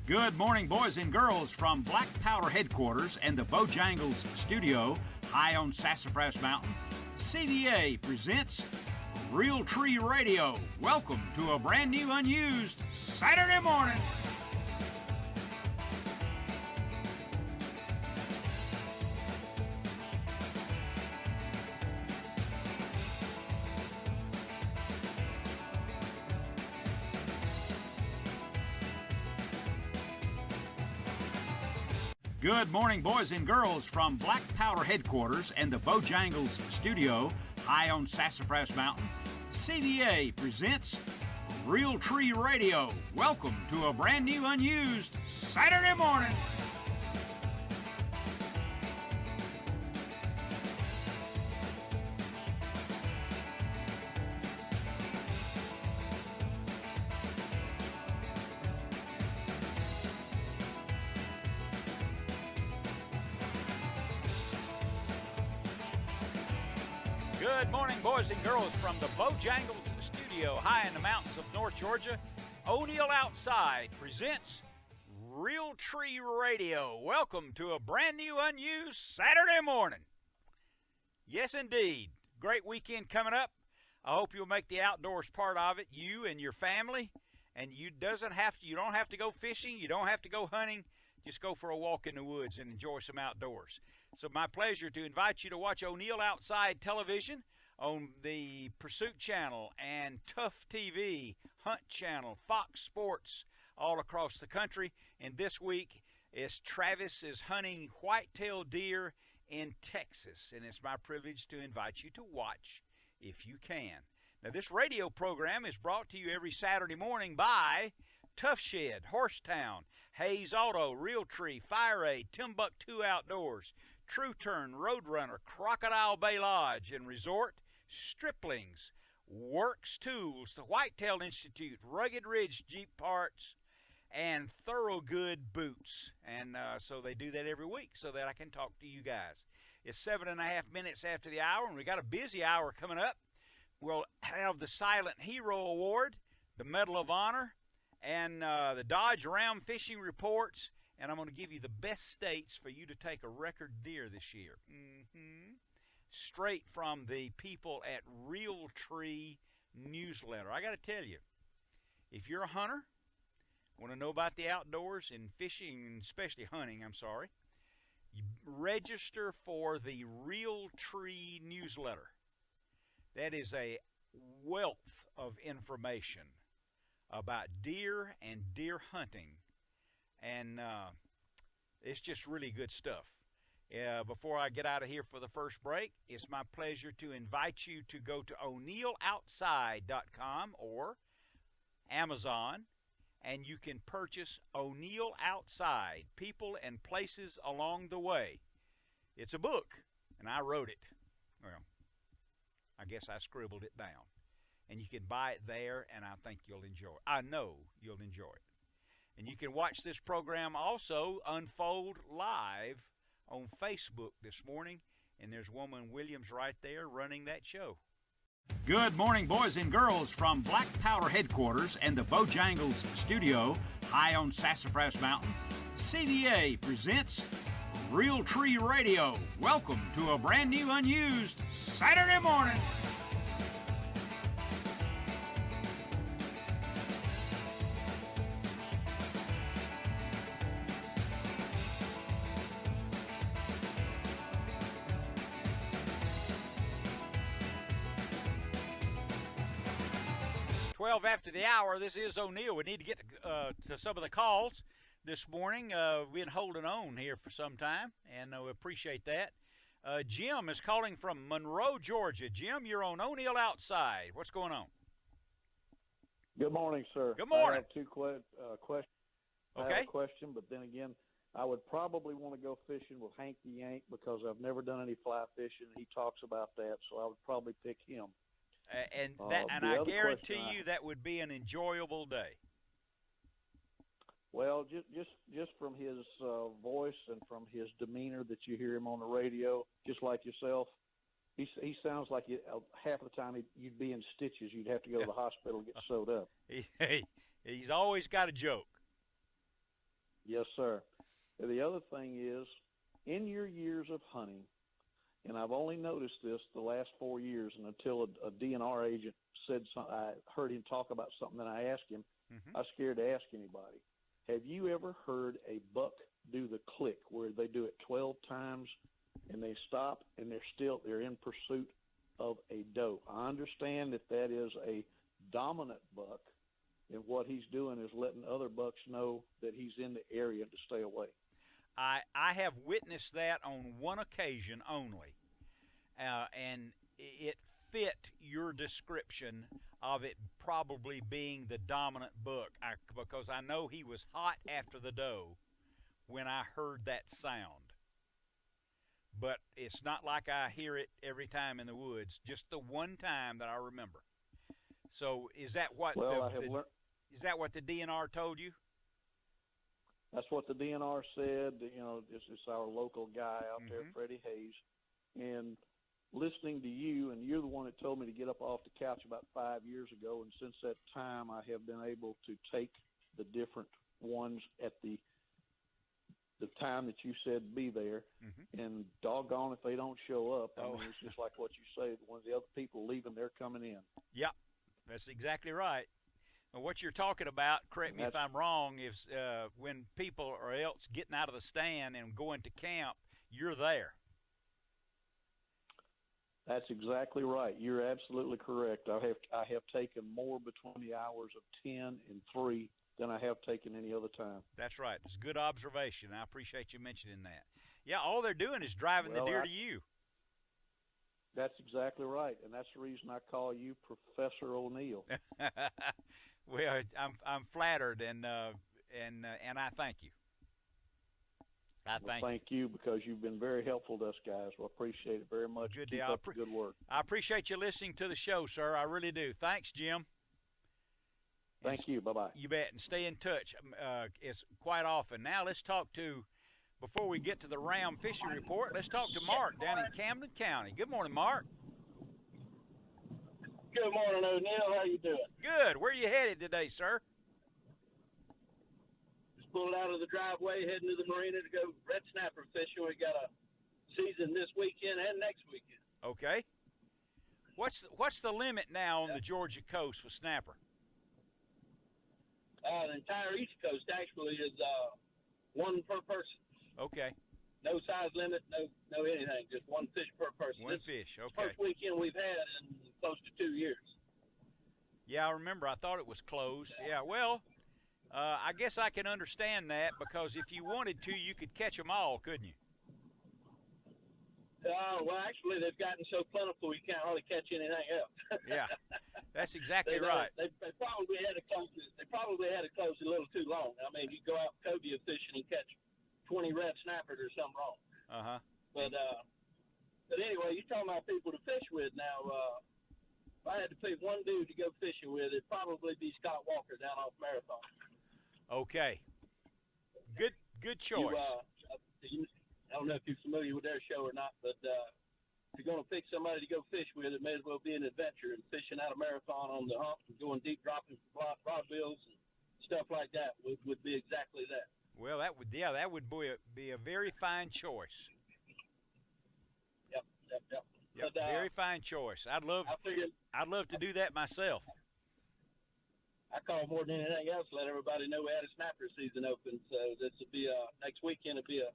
Good morning, boys and girls, from Black Powder headquarters and the Bojangles studio high on Sassafras Mountain. CDA presents Real Tree Radio. Welcome to a brand new, unused Saturday morning. Good morning, boys and girls, from Black Powder headquarters and the Bojangles studio high on Sassafras Mountain. CDA presents Real Tree Radio. Welcome to a brand new, unused Saturday morning. Good morning, boys and girls, from the Bojangles studio high in the mountains of North Georgia. O'Neill Outside presents Real Tree Radio. Welcome to a brand new, unused Saturday morning. Yes, indeed. Great weekend coming up. I hope you'll make the outdoors part of it, you and your family. And you don't have to go fishing. You don't have to go hunting. Just go for a walk in the woods and enjoy some outdoors. So my pleasure to invite you to watch O'Neill Outside Television on the Pursuit Channel and Tough TV, Hunt Channel, Fox Sports, all across the country. And this week Travis is hunting white-tailed deer in Texas. And it's my privilege to invite you to watch if you can. Now, this radio program is brought to you every Saturday morning by Tough Shed, Horsetown, Hayes Auto, Realtree, Fire Aid, Timbuktu Outdoors, True Turn, Roadrunner, Crocodile Bay Lodge and Resort, Striplings, Works Tools, the Whitetail Institute, Rugged Ridge Jeep Parts, and Thorogood Boots. And so they do that every week so that I can talk to you guys. It's 7.5 minutes after the hour, and we got a busy hour coming up. We'll have the Silent Hero Award, the Medal of Honor, and the Dodge Ram Fishing Reports, and I'm going to give you the best states for you to take a record deer this year. Straight from the people at Real Tree Newsletter. I got to tell you, if you're a hunter, want to know about the outdoors and fishing, and especially hunting, you register for the Real Tree Newsletter. That is a wealth of information about deer and deer hunting, and it's just really good stuff. Before I get out of here for the first break, it's my pleasure to invite you to go to o'neilloutside.com or Amazon, and you can purchase O'Neill Outside, People and Places Along the Way. It's a book, and I wrote it. Well, I guess I scribbled it down. And you can buy it there, and I think you'll enjoy it. I know you'll enjoy it. And you can watch this program also unfold live on Facebook this morning, and there's Woman Williams right there running that show. Good morning, boys and girls, from Black Powder headquarters and the Bojangles studio high on Sassafras Mountain. CDA presents Real Tree Radio. Welcome to a brand new, unused Saturday morning. 12 after the hour. This is O'Neill. We need to get to some of the calls this morning. We've been holding on here for some time, and we appreciate that. Jim is calling from Monroe, Georgia. Jim, you're on O'Neill Outside. What's going on? Good morning, sir. Good morning. I have two questions. Okay. I have a question, but then again, I would probably want to go fishing with Hank the Yank because I've never done any fly fishing. He talks about that, so I would probably pick him. And I guarantee you that would be an enjoyable day. Well, just from his voice and from his demeanor that you hear him on the radio, just like yourself, he sounds like half the time you'd be in stitches. You'd have to go to the hospital and get sewed up. He's always got a joke. Yes, sir. The other thing is, in your years of hunting, and I've only noticed this the last 4 years, and until a DNR agent said something, I heard him talk about something, and I asked him. I was scared to ask anybody. Have you ever heard a buck do the click where they do it 12 times and they stop and they're in pursuit of a doe? I understand that is a dominant buck, and what he's doing is letting other bucks know that he's in the area to stay away. I have witnessed that on one occasion only, and it fit your description of it probably being the dominant buck, because I know he was hot after the doe when I heard that sound. But it's not like I hear it every time in the woods, just the one time that I remember. So is that what is that what the DNR told you? That's what the DNR said. You know, it's our local guy out there, Freddie Hayes. And listening to you, and you're the one that told me to get up off the couch about 5 years ago, and since that time I have been able to take the different ones at the time that you said be there, and doggone if they don't show up. I mean, it's just like what you say, when the other people leaving, they're coming in. Yep, that's exactly right. Now, what you're talking about, correct me if I'm wrong, is when people are else getting out of the stand and going to camp, you're there. That's exactly right. You're absolutely correct. I have taken more between the hours of 10 and 3 than I have taken any other time. That's right. It's a good observation. I appreciate you mentioning that. Yeah, all they're doing is driving the deer to you. That's exactly right, and that's the reason I call you Professor O'Neill. Well, I'm flattered, and I thank you. Thank you, because you've been very helpful to us guys. We appreciate it very much. Good Keep deal. up the good work. I appreciate you listening to the show, sir. I really do. Thanks, Jim. Thank you. Bye-bye. You bet. And stay in touch. It's quite often. Now let's talk to, before we get to the Ram Fishing Report, let's talk to Mark down in Camden County. Good morning, Mark. Good morning, O'Neill. How you doing? Good. Where are you headed today, sir? Just pulled out of the driveway, heading to the marina to go red snapper fishing. We got a season this weekend and next weekend. Okay. What's the limit now on the Georgia coast for snapper? The entire East Coast actually is one per person. Okay. No size limit, no anything. Just one fish per person. One fish. Okay. First weekend we've had in close to 2 years. Yeah, I remember. I thought it was closed. Yeah. Well, I guess I can understand that, because if you wanted to, you could catch them all, couldn't you? Well, actually, they've gotten so plentiful you can't hardly catch anything else. Yeah, that's exactly right. They probably had to close it. They probably had to close it a little too long. I mean, you go out cobia fishing and catch 20 red snappers, or something wrong. But anyway, you're talking about people to fish with now. If I had to pick one dude to go fishing with, it'd probably be Scott Walker down off Marathon. Okay. Good choice. I don't know if you're familiar with their show or not, but if you're going to pick somebody to go fish with, it may as well be an adventure. And fishing out of Marathon on the hump and going deep, dropping rod bills and stuff like that would be exactly that. Well, that would be a very fine choice. Yep. But, very fine choice. I'd love to do that myself. I call more than anything else, let everybody know we had a snapper season open. So this will be next weekend. It'll be a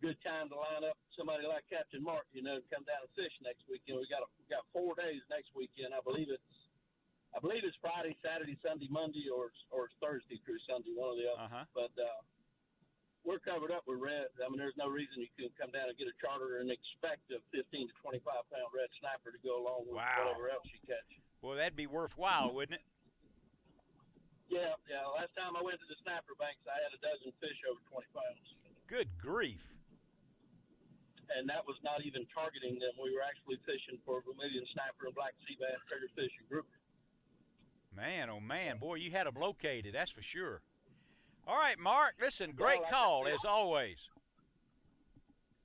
good time to line up somebody like Captain Mark, to come down and fish next weekend. We got 4 days next weekend. I believe it's Friday, Saturday, Sunday, Monday, or Thursday through Sunday, one or the other. But we're covered up with red. I mean, there's no reason you couldn't come down and get a charter and expect a 15 to 25 pound red snapper to go along with whatever else you catch. Well, that'd be worthwhile, wouldn't it? Yeah. Last time I went to the snapper banks, I had a dozen fish over 20 pounds. Good grief. And that was not even targeting them. We were actually fishing for Vermilion snapper and black sea bass, triggerfish, and grouper. Man, oh man, boy, you had them located, that's for sure. All right, Mark, listen, great call, as always.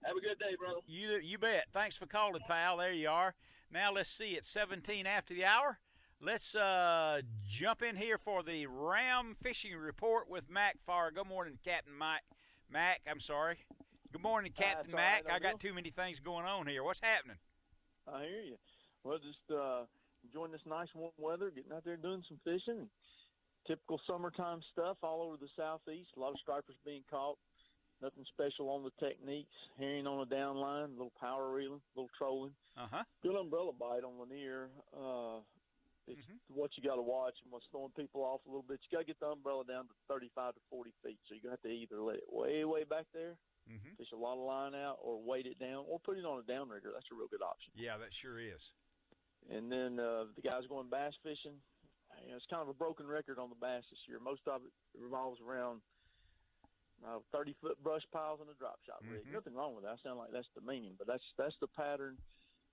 Have a good day, brother. You bet. Thanks for calling, pal. There you are. Now let's see, it's 17 after the hour. Let's jump in here for the Ram Fishing Report with Mac Farr. Good morning, Captain Mac, I'm sorry. Good morning, Captain Mac. Right, I got too many things going on here. What's happening? I hear you. Well, just enjoying this nice warm weather, getting out there doing some fishing. Typical summertime stuff all over the southeast. A lot of stripers being caught. Nothing special on the techniques. Herring on a down line, a little power reeling, a little trolling. Good umbrella bite on Lanier. It's what you got to watch and what's throwing people off a little bit. You got to get the umbrella down to 35 to 40 feet. So you're going to have to either let it way, way back there, fish a lot of line out, or weight it down, or put it on a downrigger. That's a real good option. Yeah, that sure is. And then the guys going bass fishing, it's kind of a broken record on the bass this year. Most of it revolves around 30-foot brush piles and a drop shot rig. Nothing wrong with that. I sound like that's demeaning, but that's the pattern.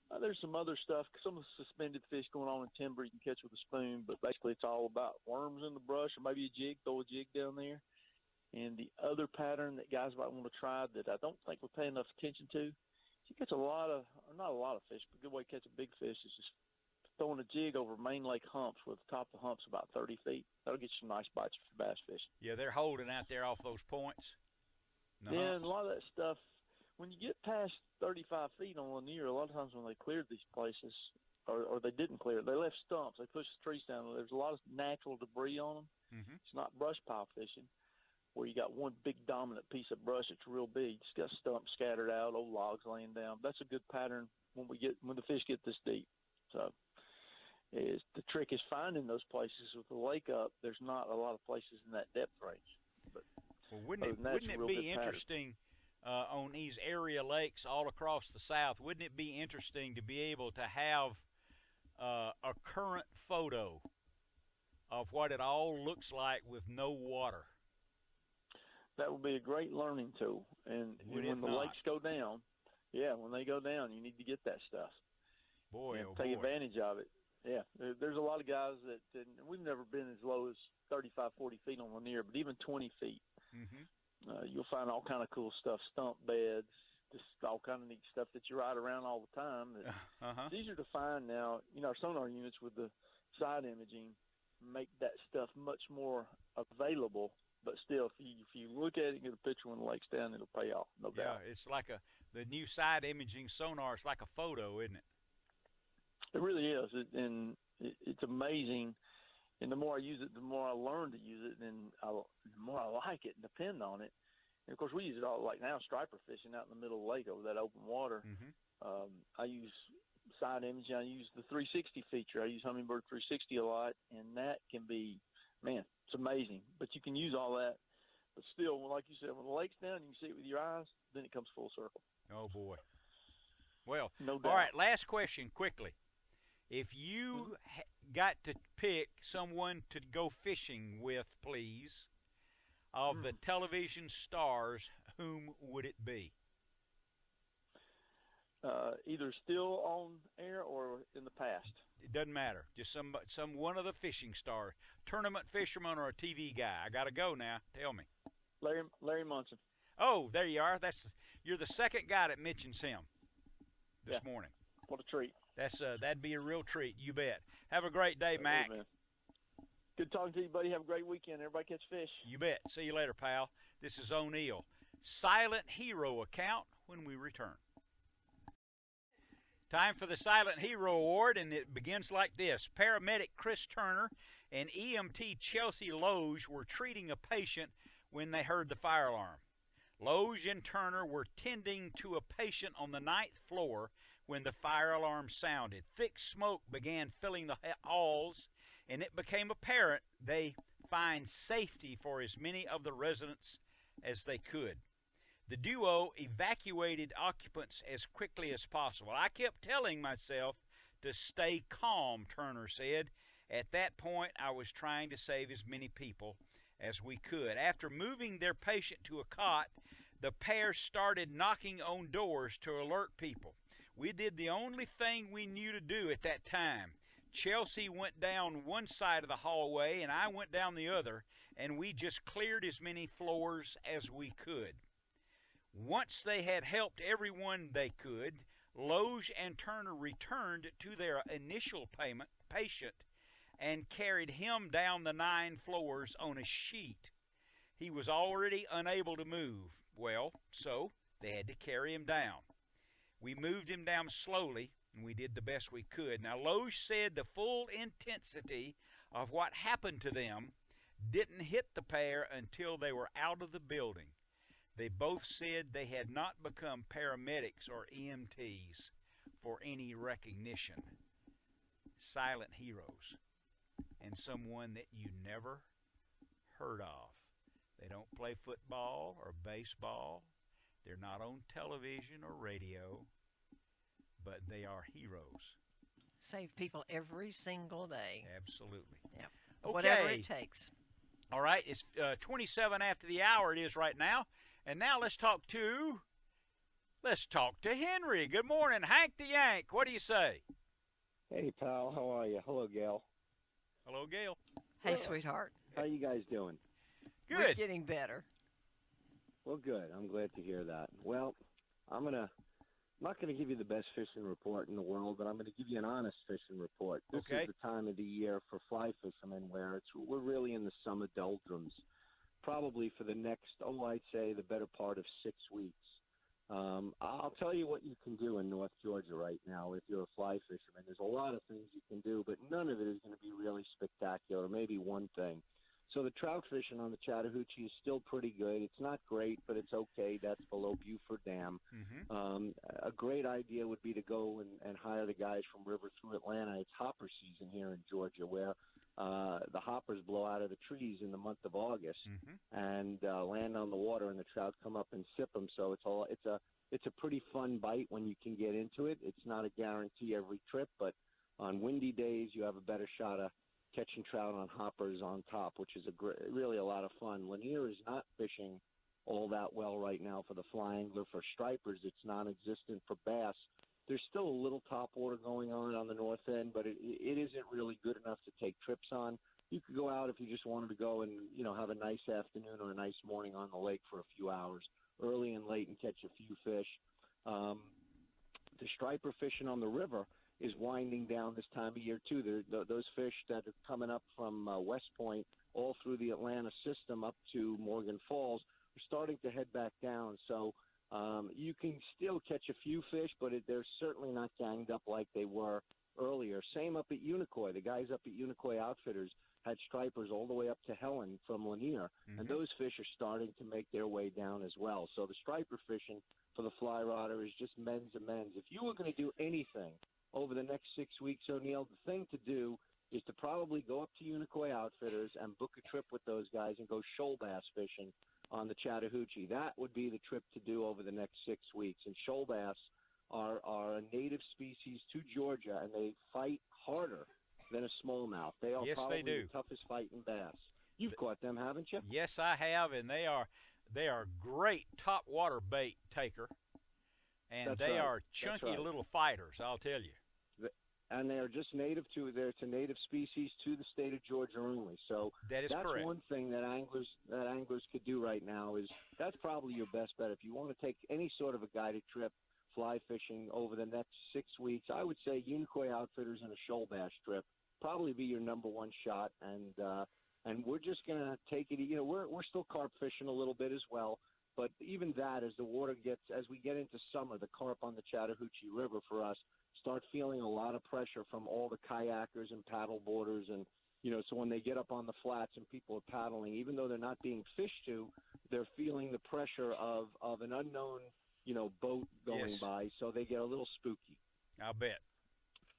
There's some other stuff, some of the suspended fish going on in timber you can catch with a spoon, but basically it's all about worms in the brush or maybe a jig, throw a jig down there. And the other pattern that guys might want to try that I don't think we pay enough attention to, you catch not a lot of fish, but a good way to catch a big fish is just throwing a jig over main lake humps with the top of the humps about 30 feet. That'll get you some nice bites for bass fishing. Yeah, they're holding out there off those points. Yeah, and a lot of that stuff, when you get past 35 feet on Lanier, a lot of times when they cleared these places, or they didn't clear it, they left stumps. They pushed the trees down. There's a lot of natural debris on them. It's not brush pile fishing, where you got one big dominant piece of brush that's real big. It's got stumps scattered out, old logs laying down. That's a good pattern when the fish get this deep. So the trick is finding those places. With the lake up, there's not a lot of places in that depth range. But wouldn't it be interesting on these area lakes all across the South? Wouldn't it be interesting to be able to have a current photo of what it all looks like with no water? That would be a great learning tool. And when the lakes go down, when they go down, you need to get that stuff. Take advantage of it. Yeah, there's a lot of guys that we've never been as low as 35, 40 feet on Lanier, but even 20 feet. You'll find all kind of cool stuff, stump beds, just all kind of neat stuff that you ride around all the time. It's easier to find now. Our sonar units with the side imaging make that stuff much more available. But still, if you look at it and get a picture when the lake's down, it'll pay off, no doubt. Yeah, it's like the new side imaging sonar. It's like a photo, isn't it? It really is, it's amazing. And the more I use it, the more I learn to use it, and the more I like it and depend on it. And, of course, we use it all, like now, striper fishing out in the middle of the lake over that open water. I use side imaging. I use the 360 feature. I use Humminbird 360 a lot, and that can be, it's amazing. But you can use all that. But still, like you said, when the lake's down, you can see it with your eyes, then it comes full circle. Oh, boy. Well, no doubt. All right, last question quickly. If you got to pick someone to go fishing with, please, of the television stars, whom would it be? Either still on air or in the past. It doesn't matter. Just some one of the fishing stars, tournament fisherman or a TV guy. I got to go now. Tell me. Larry Munson. Oh, there you are. You're the second guy that mentions him this morning. What a treat. That'd be a real treat. You bet. Have a great day, Mac. Man. Good talking to you, buddy. Have a great weekend. Everybody catch fish. You bet. See you later, pal. This is O'Neill. Silent Hero account when we return. Time for the Silent Hero Award, and it begins like this. Paramedic Chris Turner and EMT Chelsea Loge were treating a patient when they heard the fire alarm. Loge and Turner were tending to a patient on the 9th floor when the fire alarm sounded. Thick smoke began filling the halls, and it became apparent they find safety for as many of the residents as they could. The duo evacuated occupants as quickly as possible. I kept telling myself to stay calm, Turner said. At that point, I was trying to save as many people as we could. After moving their patient to a cot, the pair started knocking on doors to alert people. We did the only thing we knew to do at that time. Chelsea went down one side of the hallway and I went down the other, and we just cleared as many floors as we could. Once they had helped everyone they could, Loge and Turner returned to their initial patient and carried him down the 9 floors on a sheet. He was already unable to move. Well, so they had to carry him down. We moved him down slowly, and we did the best we could. Now, Loesch said the full intensity of what happened to them didn't hit the pair until they were out of the building. They both said they had not become paramedics or EMTs for any recognition. Silent heroes, and someone that you never heard of. They don't play football or baseball. They're not on television or radio, but they are heroes. Save people every single day. Absolutely. Yep. Okay. Whatever it takes. All right, it's 27 after the hour it is right now. And now let's talk to Henry. Good morning, Hank the Yank. What do you say? Hey, pal. How are you? Hello, Gail. Hello, Gail. Hey, sweetheart. How you guys doing? Good. We're getting better. Well, good. I'm glad to hear that. Well, I'm not gonna give you the best fishing report in the world, but I'm gonna give you an honest fishing report. This Okay. is the time of the year for fly fishermen where we're really in the summer doldrums, probably for the next, I'd say the better part of 6 weeks. I'll tell you what you can do in North Georgia right now if you're a fly fisherman. There's a lot of things you can do, but none of it is going to be really spectacular, maybe one thing. So the trout fishing on the Chattahoochee is still pretty good. It's not great, but it's okay. That's below Buford Dam. Mm-hmm. A great idea would be to go and hire the guys from River through Atlanta. It's hopper season here in Georgia where the hoppers blow out of the trees in the month of August and land on the water, and the trout come up and sip them. So it's a pretty fun bite when you can get into it. It's not a guarantee every trip, but on windy days you have a better shot of catching trout on hoppers on top, which is really a lot of fun. Lanier is not fishing all that well right now for the fly angler. For stripers, it's non-existent. For bass, there's still a little top water going on the north end, but it isn't really good enough to take trips on. You could go out if you just wanted to go and, have a nice afternoon or a nice morning on the lake for a few hours, early and late, and catch a few fish. The striper fishing on the river is winding down this time of year, too. Those fish that are coming up from West Point all through the Atlanta system up to Morgan Falls are starting to head back down. So you can still catch a few fish, but they're certainly not ganged up like they were earlier. Same up at Unicoi. The guys up at Unicoi Outfitters had stripers all the way up to Helen from Lanier, and those fish are starting to make their way down as well. So the striper fishing for the fly rodder is just men's amends. If you were going to do anything over the next 6 weeks, O'Neill, the thing to do is to probably go up to Unicoi Outfitters and book a trip with those guys and go shoal bass fishing on the Chattahoochee. That would be the trip to do over the next 6 weeks. And shoal bass are a native species to Georgia, and they fight harder than a smallmouth. They are probably the toughest fighting bass. You've caught them, haven't you? Yes, I have, and they are great top water bait taker, and they are chunky little fighters, I'll tell you. And they are just it's a native species to the state of Georgia only. So that's correct. One thing that anglers could do right now is that's probably your best bet. If you want to take any sort of a guided trip fly fishing over the next 6 weeks, I would say Unicoi Outfitters and a shoal bass trip probably be your number one shot. And we're just going to take it. We're still carp fishing a little bit as well. But even that, as we get into summer, the carp on the Chattahoochee River for us start feeling a lot of pressure from all the kayakers and paddle boarders. And, so when they get up on the flats and people are paddling, even though they're not being fished to, they're feeling the pressure of an unknown, boat going by. So they get a little spooky. I'll bet.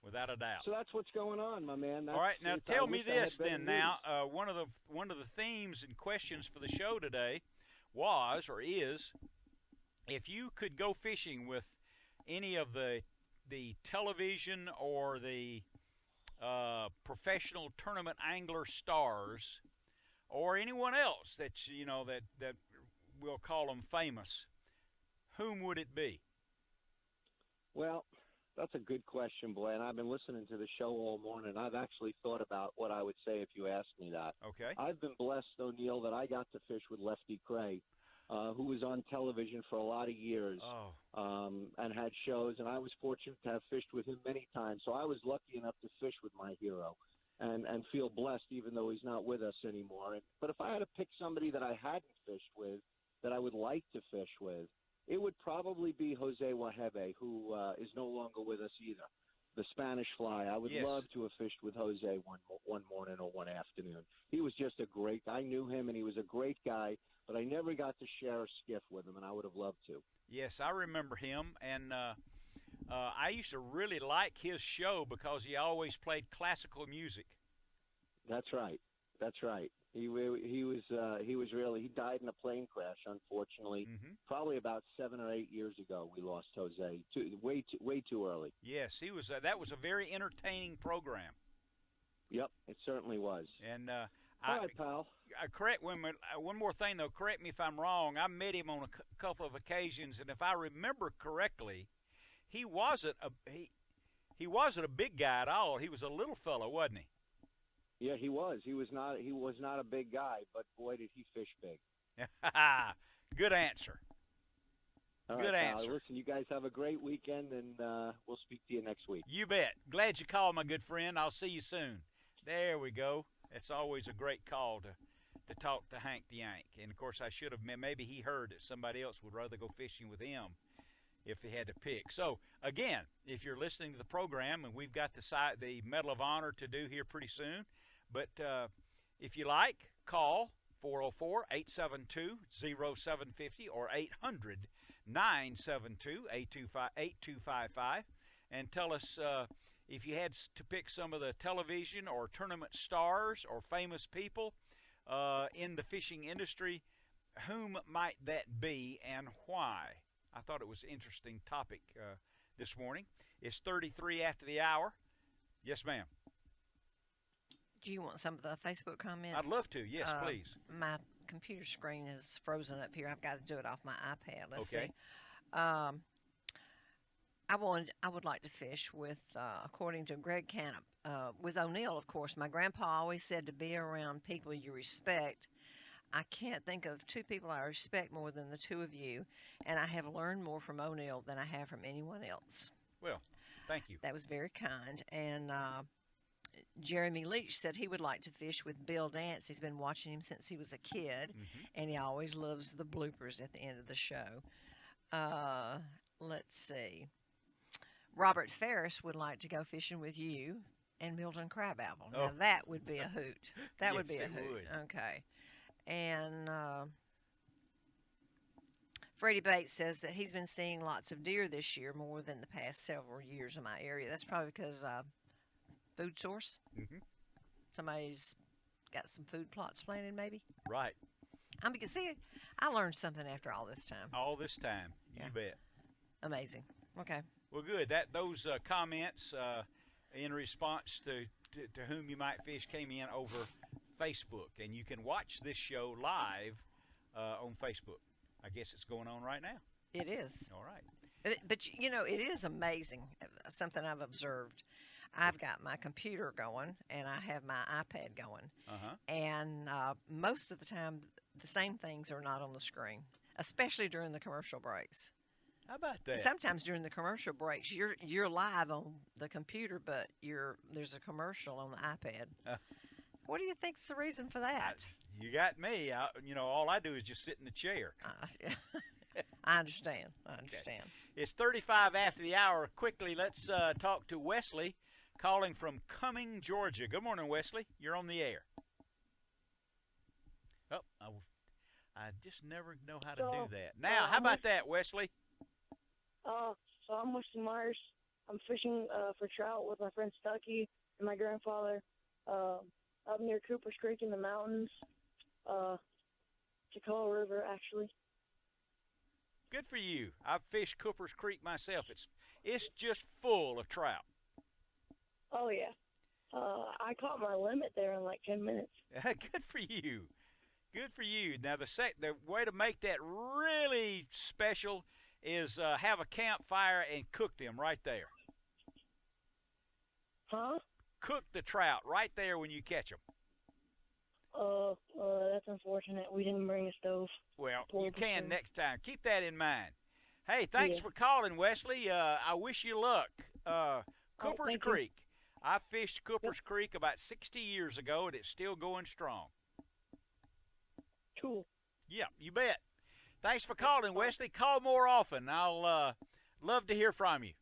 Without a doubt. So that's what's going on, my man. All right, now tell me this then. Now, one of the themes and questions for the show today was or is, if you could go fishing with any of the television or the professional tournament angler stars, or anyone else that that we'll call them famous, whom would it be? Well, that's a good question, boy, and I've been listening to the show all morning. I've actually thought about what I would say if you asked me that. Okay. I've been blessed, O'Neill, that I got to fish with Lefty Kreh, who was on television for a lot of years and had shows, and I was fortunate to have fished with him many times. So I was lucky enough to fish with my hero. and feel blessed even though he's not with us anymore. But if I had to pick somebody that I hadn't fished with, that I would like to fish with, it would probably be Jose Wajebe, who is no longer with us either. The Spanish fly. I would love to have fished with Jose one morning or one afternoon. He was just a great. I knew him, and he was a great guy, but I never got to share a skiff with him, and I would have loved to. Yes, I remember him, and I used to really like his show because he always played classical music. That's right. That's right. He was really. He died in a plane crash, unfortunately. Probably about 7 or 8 years ago. We lost Jose. Way too early. Yes, he was. That was a very entertaining program. Yep, it certainly was. And all right, pal. Correct. One more thing though. Correct me if I'm wrong. I met him on a couple of occasions, and if I remember correctly, he wasn't a big guy at all. He was a little fellow, wasn't he? Yeah, he was. He was not a big guy, but boy, did he fish big. Good answer. All Good right, answer. pal. Listen, you guys have a great weekend, and we'll speak to you next week. You bet. Glad you called, my good friend. I'll see you soon. There we go. It's always a great call to talk to Hank the Yank. And, of course, I should have – maybe he heard that somebody else would rather go fishing with him if he had to pick. So, again, if you're listening to the program, and we've got the Medal of Honor to do here pretty soon, but if you like, call 404-872-0750 or 800-972-8255 and tell us if you had to pick some of the television or tournament stars or famous people in the fishing industry, whom might that be and why? I thought it was an interesting topic this morning. It's 33 after the hour. Yes, ma'am. Do you want some of the Facebook comments? I'd love to. Yes, please. My computer screen is frozen up here. I've got to do it off my iPad. Let's Okay. see. I would like to fish with, according to Greg Canup, with O'Neill, of course. My grandpa always said to be around people you respect. I can't think of two people I respect more than the two of you, and I have learned more from O'Neill than I have from anyone else. Well, thank you. That was very kind. And Jeremy Leach said he would like to fish with Bill Dance. He's been watching him since he was a kid, and he always loves the bloopers at the end of the show. Let's see. Robert Ferris would like to go fishing with you and Milton Crabapple. Now, that would be a hoot. That would be a hoot. Would. Okay. And Freddie Bates says that he's been seeing lots of deer this year, more than the past several years in my area. That's probably because food source. Somebody's got some food plots planted, maybe. Right. See, I learned something after all this time. All this time. You bet. Amazing. Okay. Well, good. Those comments in response to whom you might fish came in over Facebook, and you can watch this show live on Facebook. I guess it's going on right now. It is. All right. But, you know, it is amazing, something I've observed. I've got my computer going, and I have my iPad going. And most of the time, the same things are not on the screen, especially during the commercial breaks. How about that? Sometimes during the commercial breaks, you're live on the computer, but there's a commercial on the iPad. What do you think's the reason for that? You got me. All I do is just sit in the chair. I understand. Okay. It's 35 after the hour. Quickly, let's talk to Wesley, calling from Cumming, Georgia. Good morning, Wesley. You're on the air. Oh, I just never know how to do that. Now, how about that, Wesley? So I'm Wesley Myers. I'm fishing for trout with my friend Stucky and my grandfather up near Cooper's Creek in the mountains, Toccoa River, actually. Good for you. I've fished Cooper's Creek myself. It's just full of trout. Oh, yeah. I caught my limit there in like 10 minutes. Good for you. Good for you. Now, the way to make that really special is have a campfire and cook them right there. Huh? Cook the trout right there when you catch them. That's unfortunate. We didn't bring a stove. Well, you can next time. Keep that in mind. Hey, thanks for calling, Wesley. I wish you luck. Cooper's Creek. I fished Cooper's Creek about 60 years ago, and it's still going strong. Cool. Yeah, you bet. Thanks for calling, Wesley. Call more often. I'll love to hear from you.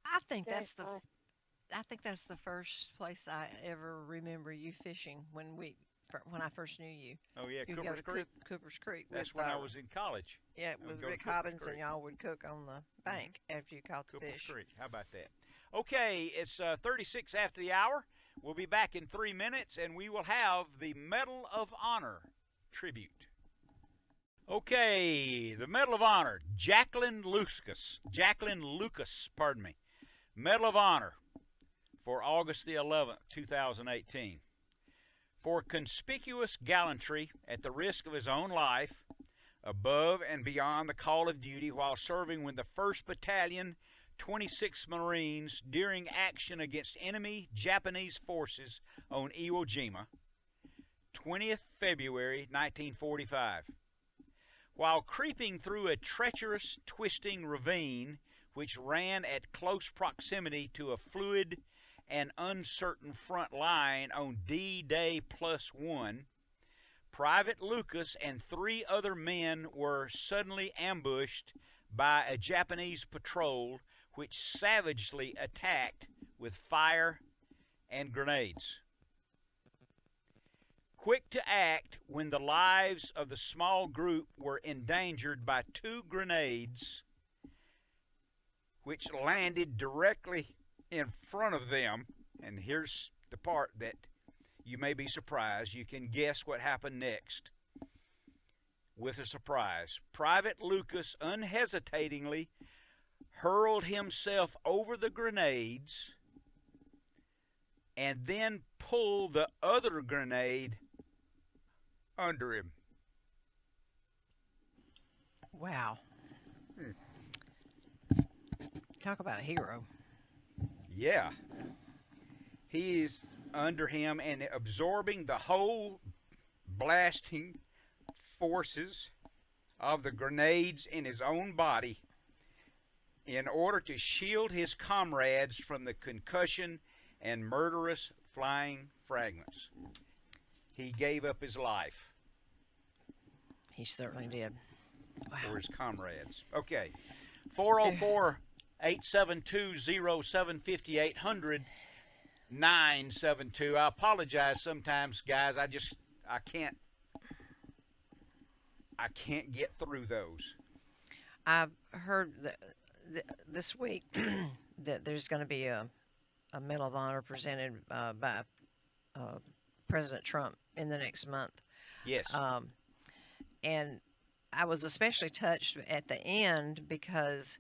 I think Okay, that's the bye. I think that's the first place I ever remember you fishing when I first knew you. Oh, yeah, You'd go Cooper's to Creek. Cooper's Creek. That's with, when I was in college. Yeah, I would with go to Rick Cooper's Hobbins, and Creek. y'all would cook on the bank after you caught the Cooper's fish. Creek. How about that? Okay, it's 36 after the hour. We'll be back in 3 minutes, and we will have the Medal of Honor tribute. Okay, the Medal of Honor, Jacqueline Lucas, pardon me. Medal of Honor for August the 11th, 2018. For conspicuous gallantry at the risk of his own life, above and beyond the call of duty while serving with the 1st Battalion, 26th Marines during action against enemy Japanese forces on Iwo Jima, 20th February 1945. While creeping through a treacherous, twisting ravine which ran at close proximity to a fluid and uncertain front line on D-Day +1, Private Lucas and 3 other men were suddenly ambushed by a Japanese patrol which savagely attacked with fire and grenades. Quick to act when the lives of the small group were endangered by 2 grenades which landed directly in front of them. And here's the part that you may be surprised. You can guess what happened next with a surprise. Private Lucas unhesitatingly hurled himself over the grenades and then pulled the other grenade under him. Wow. Talk about a hero. Yeah. He is under him and absorbing the whole blasting forces of the grenades in his own body in order to shield his comrades from the concussion and murderous flying fragments. He gave up his life He certainly did. for his comrades. Okay. 404-872-0750-800 972. I apologize sometimes, guys. I can't get through those. I've heard that this week that there's going to be a Medal of Honor presented by President Trump in the next month. Yes. And I was especially touched at the end because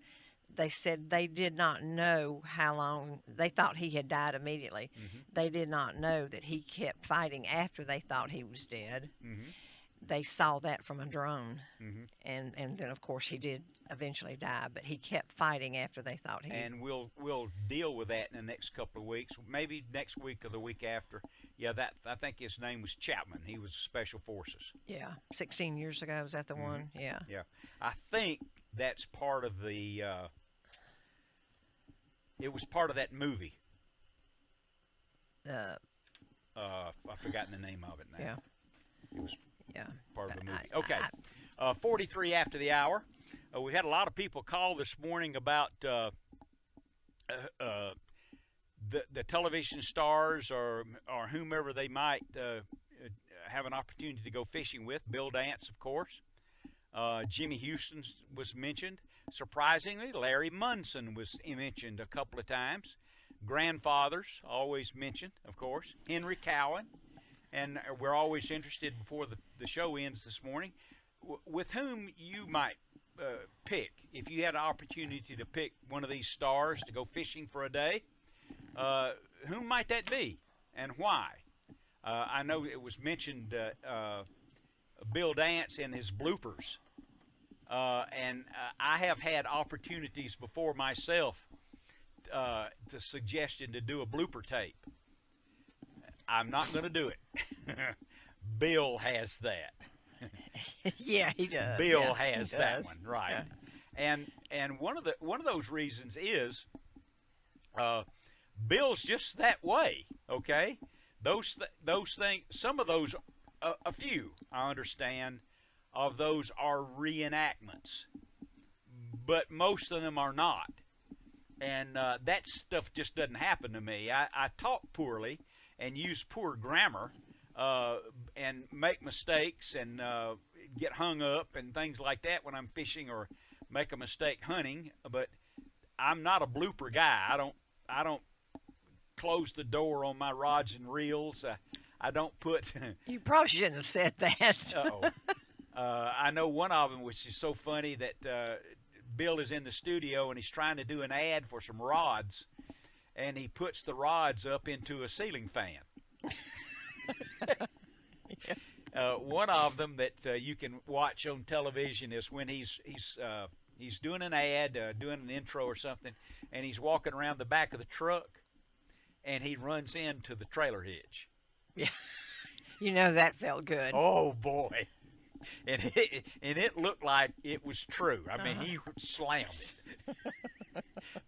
they said they did not know how long. They thought he had died immediately. Mm-hmm. They did not know that he kept fighting after they thought he was dead. Mm-hmm. They saw that from a drone. Mm-hmm. And then, of course, he did eventually die, but he kept fighting after they thought he... And we'll deal with that in the next couple of weeks, maybe next week or the week after. Yeah, I think his name was Chapman. He was Special Forces. Yeah, 16 years ago, was that the one? Yeah. Yeah. I think that's part of the... it was part of that movie. I've forgotten the name of it now. Yeah. It was Yeah. part of the movie. Okay. 43 after the hour. We had a lot of people call this morning about the television stars or whomever they might have an opportunity to go fishing with. Bill Dance, of course. Jimmy Houston was mentioned. Surprisingly, Larry Munson was mentioned a couple of times. Grandfathers, always mentioned, of course. Henry Cowan. And we're always interested before the show ends this morning with whom you might pick. If you had an opportunity to pick one of these stars to go fishing for a day, whom might that be and why? I know it was mentioned Bill Dance and his bloopers. And I have had opportunities before myself the suggestion to do a blooper tape. I'm not going to do it. Bill has that. Yeah, he does. Bill has that one, right? Yeah. And one of those reasons is Bill's just that way, okay? Those things, some of those, a few, I understand, of those are reenactments, but most of them are not. And that stuff just doesn't happen to me. I talk poorly and use poor grammar and make mistakes and get hung up and things like that when I'm fishing or make a mistake hunting. But I'm not a blooper guy. I don't close the door on my rods and reels. I don't put. You probably shouldn't have said that. Uh-oh. I know one of them, which is so funny, that Bill is in the studio and he's trying to do an ad for some rods, and he puts the rods up into a ceiling fan. One of them that you can watch on television is when he's doing an ad, doing an intro or something, and he's walking around the back of the truck, and he runs into the trailer hitch. Yeah, you know that felt good. Oh boy, and it looked like it was true. I mean, he slammed it.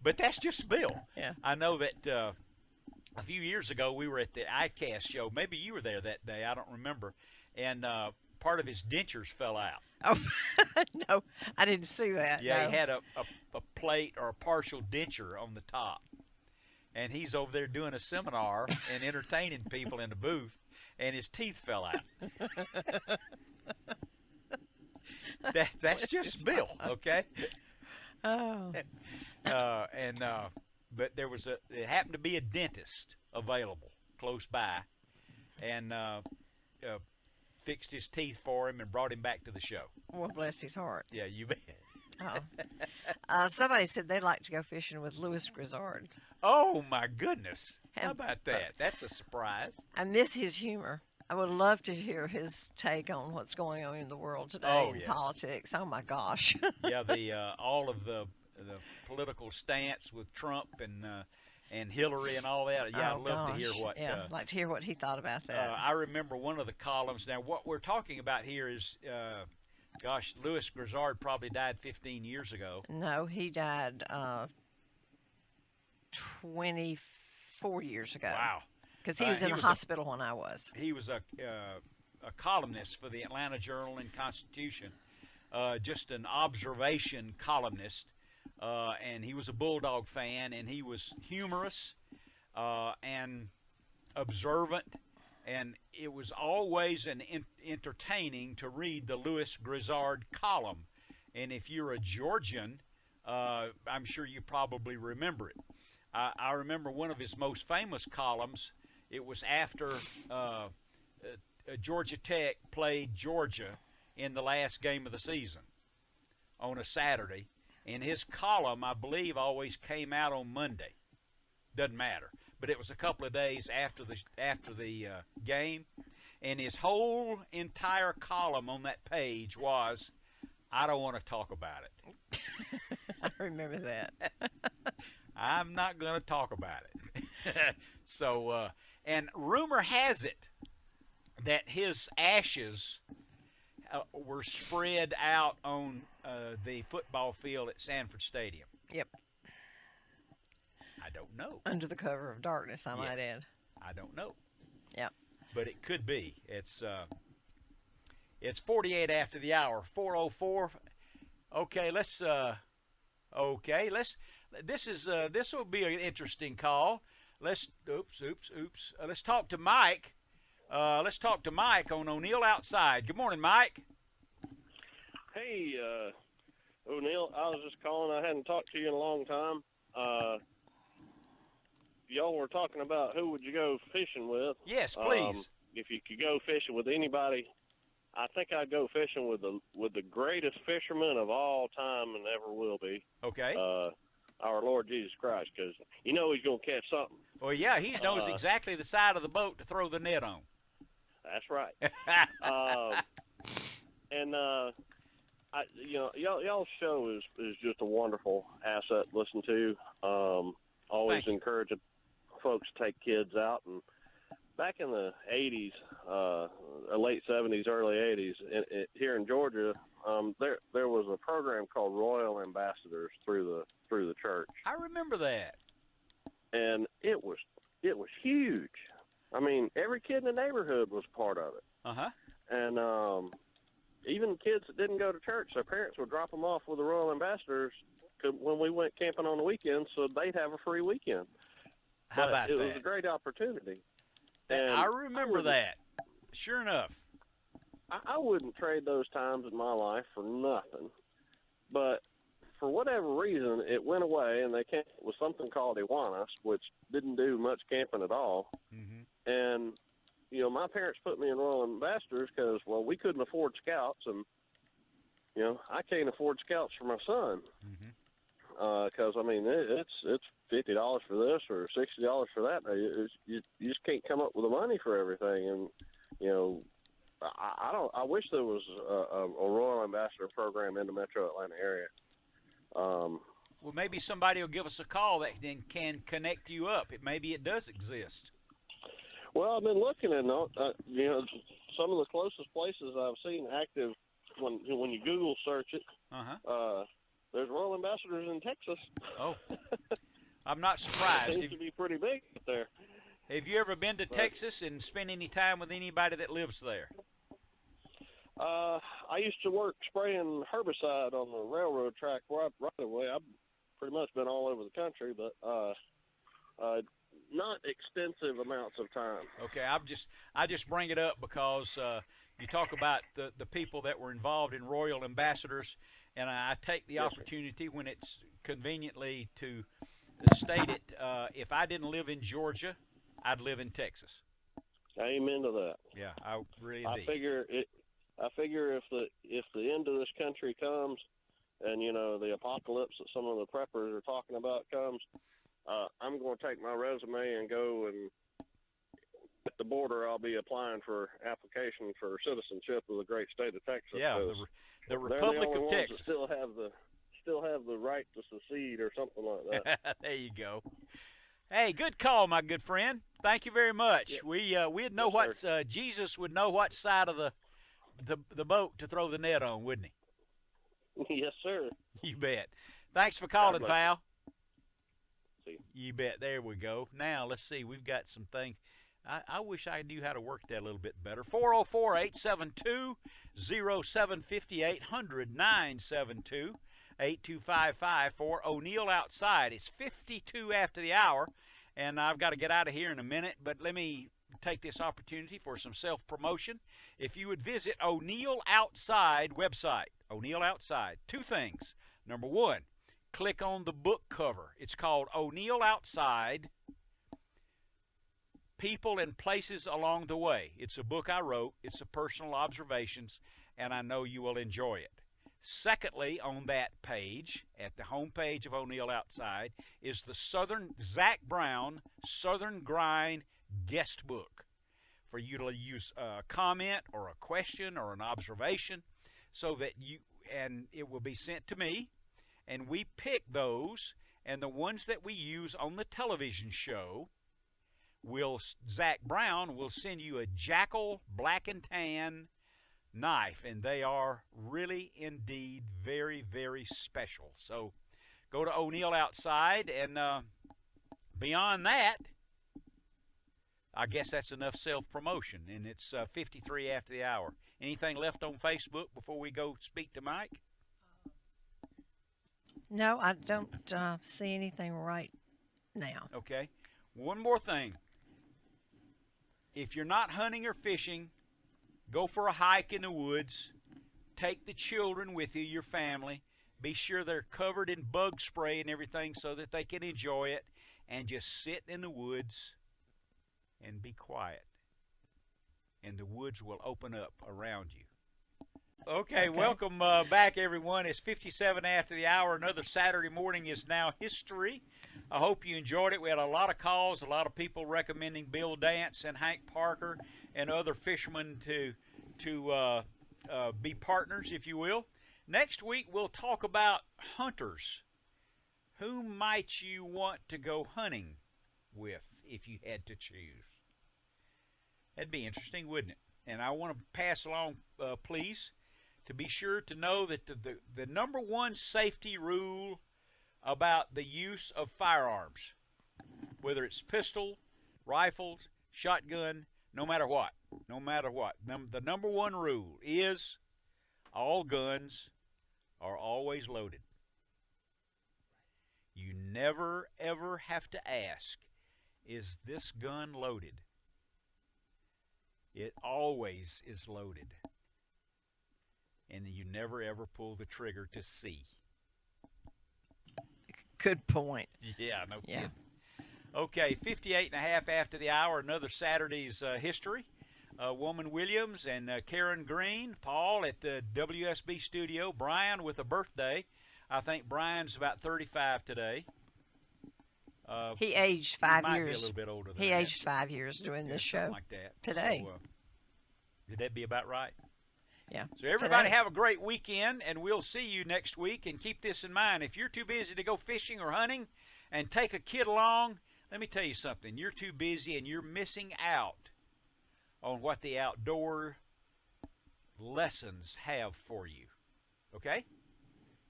But that's just Bill. Yeah. I know that a few years ago we were at the ICAST show. Maybe you were there that day. I don't remember. And part of his dentures fell out. Oh, no, I didn't see that. Yeah, no. He had a plate or a partial denture on the top. And he's over there doing a seminar and entertaining people in the booth, and his teeth fell out. That's just Bill, okay? Oh. But it happened to be a dentist available close by, and fixed his teeth for him and brought him back to the show. Well, bless his heart. Yeah, you bet. Oh. Somebody said they'd like to go fishing with Louis Grizzard. Oh, my goodness. How about that? That's a surprise. I miss his humor. I would love to hear his take on what's going on in the world today in politics. Oh, my gosh. Yeah, all of the political stance with Trump and Hillary and all that. Yeah, I'd love to hear what. Yeah, I'd like to hear what he thought about that. I remember one of the columns. Now, what we're talking about here is, Louis Grizzard probably died 15 years ago. No, he died 24 years ago. Wow. Because he was in the hospital when I was. He was a columnist for the Atlanta Journal and Constitution, just an observation columnist, and he was a Bulldog fan, and he was humorous and observant, and it was always entertaining to read the Louis Grizzard column. And if you're a Georgian, I'm sure you probably remember it. I remember one of his most famous columns. It was after Georgia Tech played Georgia in the last game of the season on a Saturday. And his column, I believe, always came out on Monday. Doesn't matter. But it was a couple of days after the game. And his whole entire column on that page was, I don't want to talk about it. I remember that. I'm not going to talk about it. So, and rumor has it that his ashes were spread out on the football field at Sanford Stadium. Yep. I don't know. Under the cover of darkness, I might add. I don't know. Yep. But it could be. It's 48 after the hour. 4:04. Okay, this will be an interesting call. Let's talk to Mike. Let's talk to Mike on O'Neill Outside. Good morning, Mike. Hey, O'Neill, I was just calling. I hadn't talked to you in a long time. Y'all were talking about who would you go fishing with. Yes, please. If you could go fishing with anybody, I think I'd go fishing with the greatest fisherman of all time and ever will be. Okay. Our Lord Jesus Christ, because you know he's going to catch something. Well, yeah, he knows exactly the side of the boat to throw the net on. That's right. Y'all's show is just a wonderful asset to listen to. Always encouraging folks to take kids out. And back in the 80s, late 70s, early 80s, here in Georgia, there was a program called Royal Ambassadors through the church. I remember that. and it was huge. I mean, every kid in the neighborhood was part of it. Uh-huh. And even kids that didn't go to church, their parents would drop them off with the Royal Ambassadors when we went camping on the weekends, so they'd have a free weekend. How about that? It was a great opportunity. I remember that. Sure enough. I wouldn't trade those times in my life for nothing. But for whatever reason, it went away, and they came with something called Iwanas, which didn't do much camping at all. Mm-hmm. And, you know, my parents put me in Royal Ambassadors because, well, we couldn't afford scouts, and, you know, I can't afford scouts for my son. Because, I mean, it's $50 for this or $60 for that. You just can't come up with the money for everything. And, you know, I wish there was a Royal Ambassador program in the Metro Atlanta area. Well, maybe somebody will give us a call that then can connect you up. Maybe it does exist. Well, I've been looking at you know, some of the closest places I've seen active when you Google search it. There's Royal Ambassadors in Texas. Oh, I'm not surprised. Seems to be pretty big up there. Have you ever been to Texas and spent any time with anybody that lives there? I used to work spraying herbicide on the railroad track right away. I've pretty much been all over the country, but not extensive amounts of time. Okay, I just bring it up because you talk about the people that were involved in Royal Ambassadors, and I take the opportunity when it's conveniently to state it. If I didn't live in Georgia, I'd live in Texas. Amen to that. Yeah, I really I figure if the end of this country comes, and you know the apocalypse that some of the preppers are talking about comes, I'm going to take my resume and go and at the border. I'll be applying for application for citizenship of the great state of Texas. Yeah, the Republic of Texas still have the right to secede or something like that. There you go. Hey, good call, my good friend. Thank you very much. Yep. We'd know Jesus would know what side of the boat to throw the net on, wouldn't he? Yes, sir. You bet. Thanks for calling, pal. See you. You bet. There we go. Now, let's see. We've got some things. I wish I knew how to work that a little bit better. 404-872-0750, 800-972-8255 for O'Neill Outside. It's 52 after the hour, and I've got to get out of here in a minute, but let me take this opportunity for some self-promotion. If you would visit O'Neill Outside website, O'Neill Outside, two things. Number one, click on the book cover. It's called O'Neill Outside, People and Places Along the Way. It's a book I wrote. It's a personal observations, and I know you will enjoy it. Secondly, on that page, at the home page of O'Neill Outside, is the Zach Brown Southern Grind guest book for you to use a comment or a question or an observation so that and it will be sent to me, and we pick those, and the ones that we use on the television show, Zach Brown will send you a Jackal Black and Tan knife, and they are really indeed very, very special. So go to O'Neill Outside, and beyond that, I guess that's enough self-promotion, and it's 53 after the hour. Anything left on Facebook before we go speak to Mike? No, I don't see anything right now. Okay. One more thing. If you're not hunting or fishing, go for a hike in the woods. Take the children with you, your family. Be sure they're covered in bug spray and everything so that they can enjoy it. And just sit in the woods and be quiet. And the woods will open up around you. Okay, welcome back, everyone. It's 57 after the hour. Another Saturday morning is now history. I hope you enjoyed it. We had a lot of calls, a lot of people recommending Bill Dance and Hank Parker and other fishermen to be partners, if you will. Next week, we'll talk about hunters. Who might you want to go hunting with if you had to choose? That'd be interesting, wouldn't it? And I want to pass along, please, to be sure to know that the number one safety rule about the use of firearms whether it's pistol, rifle, shotgun, no matter what. No matter what. The number one rule is all guns are always loaded. You never, ever have to ask, is this gun loaded? It always is loaded. And you never, ever pull the trigger to see. Good point. Yeah, no kidding. Okay, 58.5 after the hour, another Saturday's history. Woman Williams and Karen Green, Paul at the WSB studio, Brian with a birthday. I think Brian's about 35 today. He aged 5 might years. Be a little bit older than he that. aged 5 years doing this show. Like that. Today. So, would that be about right? Yeah. So everybody today. have a great weekend, and we'll see you next week. And keep this in mind. If you're too busy to go fishing or hunting and take a kid along, let me tell you something. You're too busy and you're missing out on what the outdoor lessons have for you. Okay?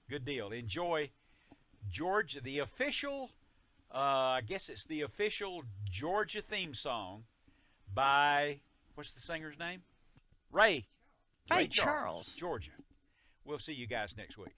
Good deal. Enjoy Georgia, the official, I guess it's the official Georgia theme song by, what's the singer's name? Ray Charles. Georgia. We'll see you guys next week.